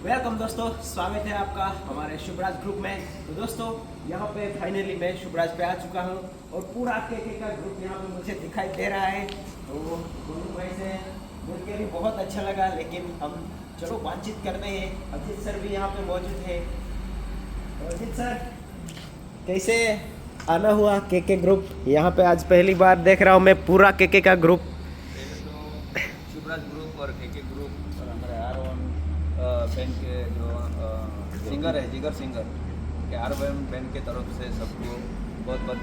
Welcome दोस्तों, स्वागत है आपका हमारे शुभराज ग्रुप में। तो दोस्तों यहाँ पे फाइनली मैं शुभराज पे आ चुका हूँ और पूरा केके का ग्रुप यहाँ पे मुझे दिखाई दे रहा है। तो दोनों भाई से मिलकर भी बहुत अच्छा लगा, लेकिन हम चलो बातचीत करते हैं। अजीत सर भी यहाँ पे मौजूद है। तो अजीत सर, कैसे आना हुआ केके ग्रुप? यहाँ पे आज पहली बार देख रहा हूँ मैं पूरा केके का ग्रुप। शिवराज ग्रुप और केके ग्रुप और हमारे R1 बैंड के जो सिंगर है जिगर सिंगर के R1 बैंड के तरफ से सबको बहुत बहुत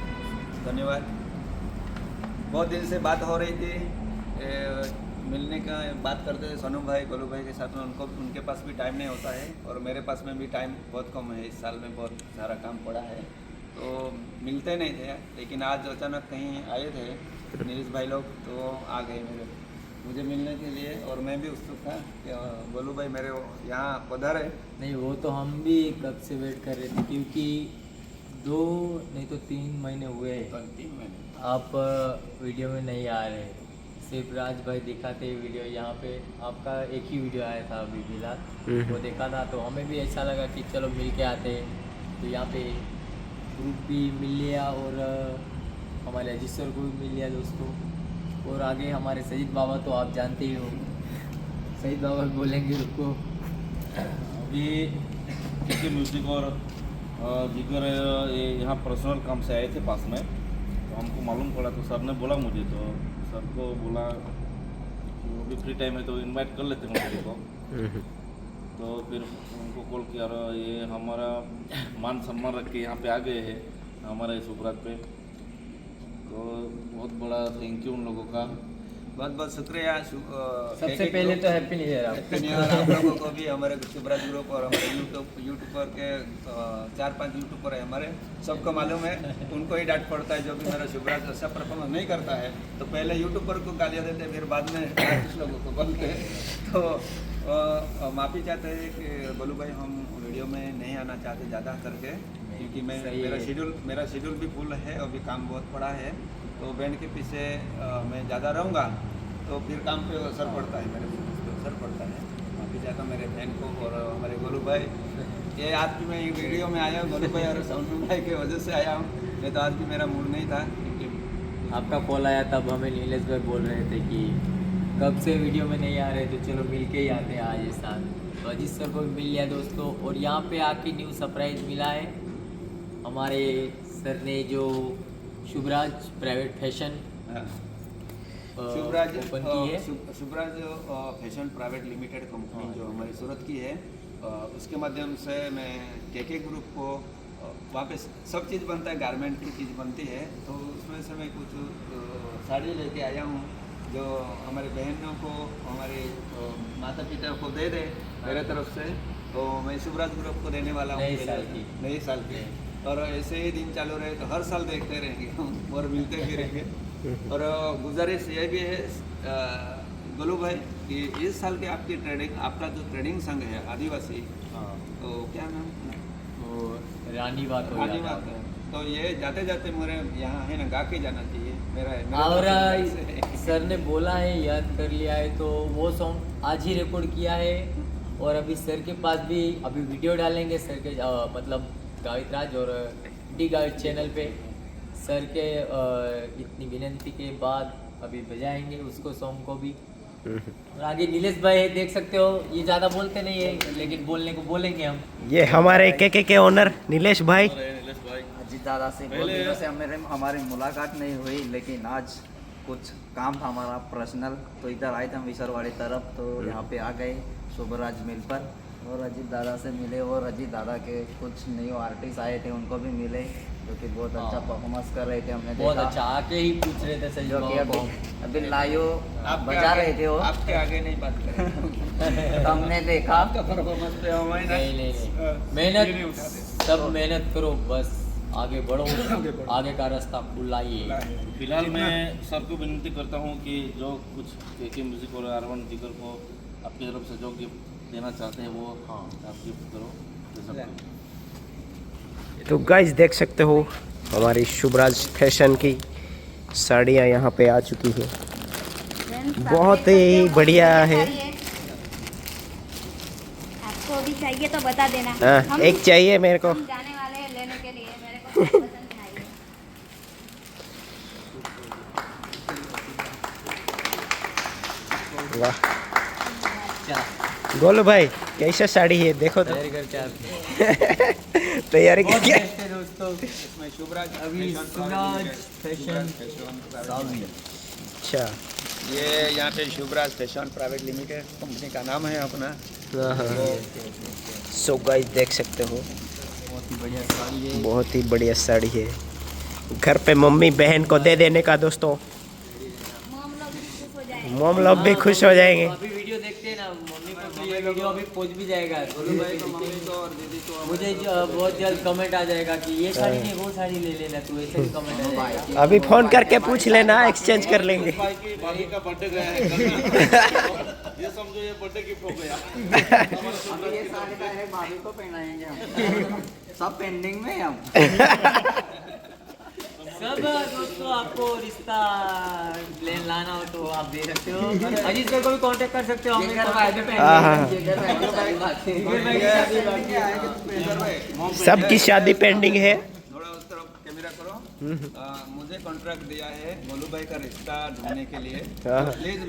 धन्यवाद। बहुत दिन से बात हो रही थी, मिलने का बात करते थे सोनू भाई गोलू भाई के साथ में। उनके पास भी टाइम नहीं होता है और मेरे पास में भी टाइम बहुत कम है। इस साल में बहुत सारा काम पड़ा है तो मिलते नहीं थे, लेकिन आज अचानक कहीं आए थे नीरज भाई लोग, तो आ गए मुझे मिलने के लिए। और मैं भी उत्सुक था कि गोलू भाई मेरे यहाँ पधारे। नहीं, वो तो हम भी कब से वेट कर रहे थे, क्योंकि 2 नहीं तो 3 महीने हुए हैं 3 महीने आप वीडियो में नहीं आ रहे। सिर्फ राज भाई दिखाते वीडियो, यहाँ पे आपका एक ही वीडियो आया था अभी फिलहाल, वो देखा था। तो हमें भी ऐसा लगा कि चलो मिल के आते। तो यहाँ पे ग्रुप भी मिल लिया और हमारे अजीत सर को भी मिल लिया दोस्तों। और आगे हमारे सईद बाबा तो आप जानते ही हो, सईद बाबा बोलेंगे उसको। अभी केके म्यूजिक और जिगर ये यहाँ पर्सनल काम से आए थे पास में, तो हमको मालूम पड़ा तो सर ने बोला मुझे, तो सर को बोला कि वो भी फ्री टाइम है तो इनवाइट कर लेते हैं मुझे को। तो फिर उनको कॉल किया और ये हमारा मान सम्मान रख के यहाँ पे आ गए हैं हमारे शुभराज पे। तो बहुत बड़ा थैंक यू उन लोगों का, बहुत बहुत शुक्रिया। सबसे पहले तो हैप्पी न्यू ईयर आप लोगों को भी, हमारे शिवराज ग्रुप और हमारे यूट्यूबर के 4-5 यूट्यूबर है हमारे, सबको मालूम है। उनको ही डांट पड़ता है जो भी मेरा शिवराज अच्छा परफॉर्मेंस नहीं करता है तो पहले यूट्यूबर को गालियाँ देते, फिर बाद में आर्टिस्ट लोगों को बोलते हैं। तो माफ़ी चाहते हैं कि गोलू भाई हम वीडियो में नहीं आना चाहते ज़्यादा करके, क्योंकि मेरा शेड्यूल भी फुल है, अभी काम बहुत पड़ा है। तो बैंड के पीछे मैं ज़्यादा रहूँगा तो फिर काम पे असर पड़ता है, मेरे पे असर पड़ता है। माफ़ी चाहता मेरे बहन को और हमारे गोलू भाई। ये आज भी मैं वीडियो में आया हूँ गोलू भाई और सोनू भाई की वजह से आया हूँ, नहीं तो आज भी मेरा मूड नहीं था। क्योंकि आपका कॉल आया तब हमें नीलेश भाई बोल रहे थे कि कब से वीडियो में नहीं आ रहे, तो चलो मिल के ही आते हैं आज इस साल। तो अजीत सर को भी मिल लिया दोस्तों। और यहाँ पे आके न्यू सरप्राइज मिला है, हमारे सर ने जो Shubhraj private fashion Shubhraj open की है। Shubhraj fashion private limited company जो हमारी सूरत की है, उसके माध्यम से मैं केके ग्रुप को वहाँ पे सब चीज़ बनता है, गारमेंट की चीज़ बनती है। तो उसमें से मैं कुछ साड़ी लेके आया हूँ जो हमारे बहनों को, हमारे माता पिता को दे दे मेरे तरफ से। तो मैं शुभराज ग्रुप को देने वाला हूँ नए साल की। और ऐसे ही दिन चालू रहे तो हर साल देखते रहेंगे हम और मिलते भी रहेंगे। और गुजारिश ये भी है गोलू भाई कि इस साल के आपका जो ट्रेडिंग संघ है आदिवासी, तो क्या नाम वो रानी बात है, तो ये जाते जाते मेरे यहाँ है ना गा के जाना चाहिए मेरा और सर ने बोला है, याद कर लिया है, तो वो सॉन्ग आज ही रिकॉर्ड किया है। और अभी सर के पास भी अभी वीडियो डालेंगे सर के मतलब गावित राज और डी गावित चैनल पे। सर के इतनी विनती के बाद अभी बजाएंगे उसको सॉन्ग को भी। और आगे नीलेश भाई देख सकते हो, ये ज़्यादा बोलते नहीं है लेकिन बोलने को बोलेंगे हम। ये हमारे केके के ओनर नीलेश भाई। अजीत दादा से बहुत दिनों से हमारी मुलाकात नहीं हुई, लेकिन आज कुछ काम था हमारा पर्सनल, तो इधर आए थे हम विसरवाड़ी तरफ। तो यहाँ पे आ गए शुभराज मिल पर और अजीत दादा से मिले। और अजीत दादा के कुछ न्यू आर्टिस्ट आए थे, उनको भी मिले, जो कि बहुत अच्छा परफॉर्मेंस कर रहे थे। हमने बहुत देखा अच्छा, आके ही पूछ रहे थे सही, जो कि अभी लाइव आप बजा रहे थे वो। आपके आगे नहीं बात करें। तो हमने देखा आपका परफॉर्मेंस पे हमारे नहीं मेहनत, सब मेहनत करो, बस आगे बढ़ो, आगे का रास्ता खुला ही है। फिलहाल मैं सर को विनती करता हूँ कि जो कुछ केके म्यूजिक और R1 जिगर को आपकी तरफ से जो गिफ्ट देना चाहते हैं वो आप गिफ्ट करो, दे सकते हो। तो गाइस देख सकते हो हमारी शुभराज फैशन की साड़ियाँ यहाँ पे आ चुकी हैं, बहुत ही बढ़िया है। आपको भी चाहिए तो बता देना। हाँ, हम एक चाहिए मेरे को। हम जाने वाले हैं लेने के लिए, मेरे को बहुत पसंद है ये। वाह गोलू भाई कैसा साड़ी है देखो तो। तैयारी करके आते तैयारी बहुत करके बेस्ट है दोस्तों। इसमें शुभराज अभी शुभराज फैशन सावी। अच्छा ये यहाँ पे Shubhraj fashion private limited company का नाम है अपना। सो गाइस देख सकते हो बहुत ही बढ़िया साड़ी है। बहुत ही बढ़िया साड़ी है, घर पे मम्मी बहन को दे देने का दोस्तों। मोम लोग भी खुश हो जाएंगे। मोम लोग भी खुश हो जाएंगे। अभी वीडियो देखते हैं ना मम्मी को, तो ये वीडियो अभी पहुंच भी जाएगा। गोलू भाई को, मम्मी को और दीदी को मुझे बहुत जल्द कमेंट आ जाएगा कि ये साड़ी नहीं वो साड़ी ले लेना, तू ऐसे भी कमेंट आ जाएगा। अभी फोन करके पूछ लेना, एक्सचेंज कर लेंगे। भाई की भाभी का बर्थडे गया है कल। ये समझो ये बर्थडे गिफ्ट हो गया। अभी ये साड़ी डायरेक्ट भाभी को पहनाएंगे हम। सब पेंडिंग में है हम। सब दोस्तों आपको रिश्ता प्लेन लाना हो तो आप दे सकते हो। अजीत सर को भी कांटेक्ट कर सकते हो। हमें सबकी शादी पेंडिंग है। थोड़ा उस तरफ कैमरा करो। मुझे कॉन्ट्रैक्ट दिया है गोलू भाई का रिश्ता ढूंढने के लिए। प्लीज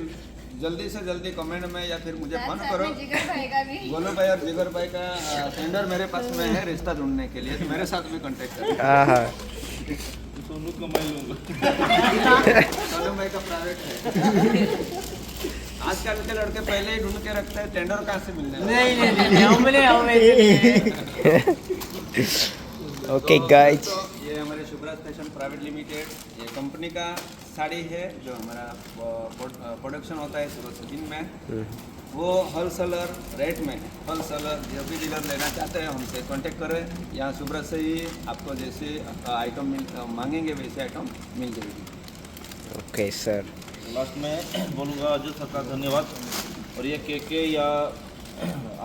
जल्दी से जल्दी कमेंट में या फिर मुझे फोन करो। जिगर भाई का भी गोलू भाई और जिगर भाई का टेंडर मेरे पास में है रिश्ता ढूंढने के लिए, तो मेरे साथ में कांटेक्ट करें। हाँ हाँ सोनू को मैं लूंगा। गोलू भाई का प्राइवेट है। आजकल के लड़के पहले ही ढूंढ के रखते हैं, टेंडर कहाँ से मिलने लगा? नहीं हम ऐसे नहीं। ओके गाइज तो ये हमारे शुभराज फैशन प्राइवेट लिमिटेड, ये कंपनी का साड़ी है जो हमारा प्रोडक्शन होता है सूरत सिटी में। वो होलसेलर रेट में, होलसेलर जो भी डीलर लेना चाहते हैं हमसे कांटेक्ट करें। यहाँ शुभराज से ही आपको जैसे आइटम मांगेंगे वैसे आइटम मिल जाएगी। Okay sir. लास्ट में बोलूँगा अजय सर का धन्यवाद। और ये के या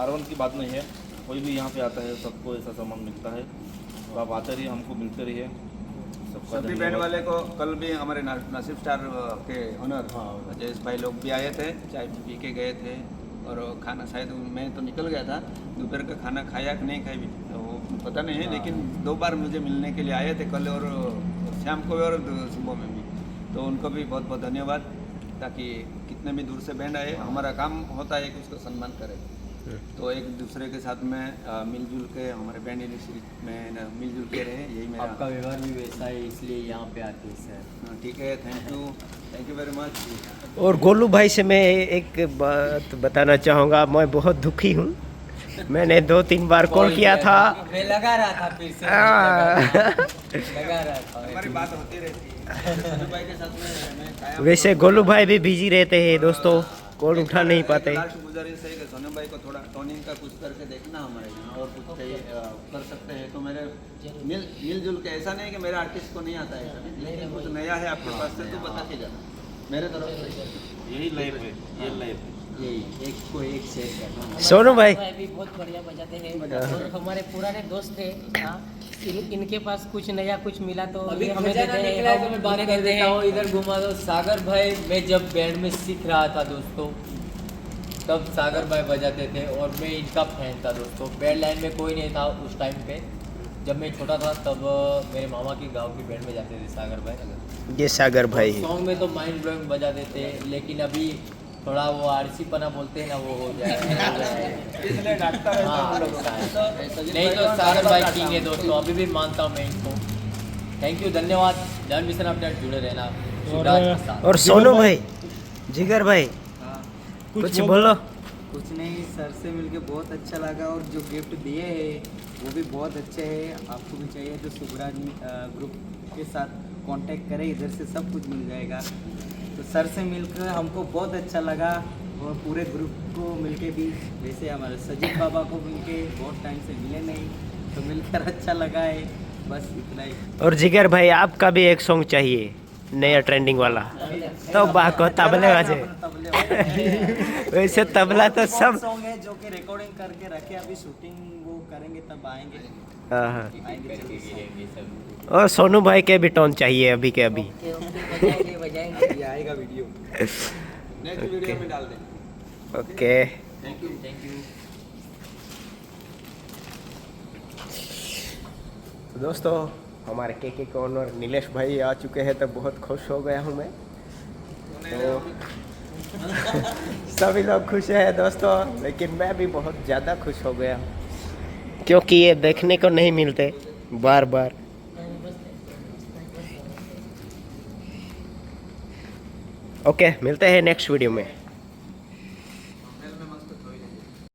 R1 की बात नहीं है, कोई भी यहाँ पे आता है सबको ऐसा सामान मिलता है। तो आप आते रहिए, हमको मिलते रहिए। सबका सभी बैंड वाले को कल भी हमारे नासिब स्टार के ओनर जयेश भाई लोग भी आए थे, चाय पी के गए थे। और खाना शायद मैं तो निकल गया था, दोपहर का खाना खाया कि नहीं खाई वो पता नहीं है, लेकिन 2 बार मुझे मिलने के लिए आए थे, कल और शाम को और सुबह में भी। तो उनको भी बहुत बहुत धन्यवाद। ताकि कितने भी दूर से बैंड आए, हमारा काम होता है कि उसको सम्मान करें। तो एक दूसरे के साथ में मिलजुल के हमारे बैंड इंडस्ट्री में मिलजुल के रहे, यही मेरा। आपका व्यवहार भी वैसा है इसलिए यहाँ पे आते हैं सर। ठीक है, थैंक यू वेरी मच। और गोलू भाई से मैं एक बात बताना चाहूँगा, मैं बहुत दुखी हूँ। मैंने 2-3 बार कॉल किया था। मैं लगा रहा था फिर से लगा रहा था। हमारी बात होती रहती है गोलू भाई के साथ में। मैं कायम वैसे गोलू भाई भी बिजी रहते हैं दोस्तों, कॉल उठा नहीं पाते। लास्ट गुजारिश है कि सोनू भाई को थोड़ा टोनिंग का कुछ करके देखना हमारे यहाँ, और कुछ कर सकते हैं तो मेरे मिलजुल के। ऐसा नहीं कि मेरे आर्टिस्ट को नहीं आता है, लेकिन कुछ नया है आपके पास से तो बता के जाना मेरे तरफ से। यही लाइफ है, ये लाइफ है। यही एक को एक शेयर करना। सोनू भाई भी बहुत बढ़िया बजाते हैं और हमारे पुराने दोस्त थे। इनके पास कुछ नया कुछ मिला तो अभी ये हमें हमें देते निकला है तो हैं, मैं बात कर देता हूँ, इधर घुमा दो। सागर भाई, मैं जब बैंड में सीख रहा था दोस्तों, तब सागर भाई बजाते थे और मैं इनका फैन था दोस्तों। बैंड लाइन में कोई नहीं था उस टाइम पे, जब मैं छोटा था तब मेरे मामा के गांव की बैंड में जाते थे सागर भाई। ये सागर भाई है। सॉन्ग में तो माइंड ब्लोइंग बजाते थे, लेकिन अभी थोड़ा वो आरसी पना बोलते हैं ना, वो हो जाए इसलिए डांटता रहता हूँ हाँ, लोगों को। नहीं तो सागर भाई किंग है दोस्तों, अभी भी मानता हूँ मैं इनको। थैंक यू, धन्यवाद। डन मिशन अपडेट जुड़े रहना शिवराज के साथ। और सोनू भाई, जिगर भाई, हाँ, कुछ बोलो। कुछ नहीं, सर से मिलके बहुत अच्छा लगा और जो गिफ्ट दिए हैं वो भी बहुत अच्छे हैं। आपको भी चाहिए तो शुभराज ग्रुप के साथ कांटेक्ट करें, इधर से सब कुछ मिल जाएगा। तो सर से मिलकर हमको बहुत अच्छा लगा और पूरे ग्रुप को मिलके भी। वैसे हमारे सजीव बाबा को मिलके बहुत टाइम से मिले नहीं, तो मिलकर अच्छा लगा है, बस इतना ही। और जिगर भाई आपका भी एक सॉन्ग चाहिए नया ट्रेंडिंग वाला, तो बाको तबले बजे। तबले वाले। वैसे तबला तो सब सॉन्ग है जो कि रिकॉर्डिंग करके रखे, अभी शूटिंग वो करेंगे तब आएंगे। हाँ हाँ। आएंगे जल्दी। और सोनू भाई के भी टोन चाहिए अभी के अभी। बजाएंगे। ये आएगा वीडियो। नेक्स्ट वीडियो में डाल देंगे। Okay thank you. Thank you. तो दोस्तों हमारे के ओनर नीलेश भाई आ चुके हैं, तो बहुत खुश हो गया हूँ मैं। तो सभी लोग खुश हैं दोस्तों, लेकिन मैं भी बहुत ज़्यादा खुश हो गया हूँ, क्योंकि ये देखने को नहीं मिलते बार बार। ओके, मिलते हैं नेक्स्ट वीडियो में।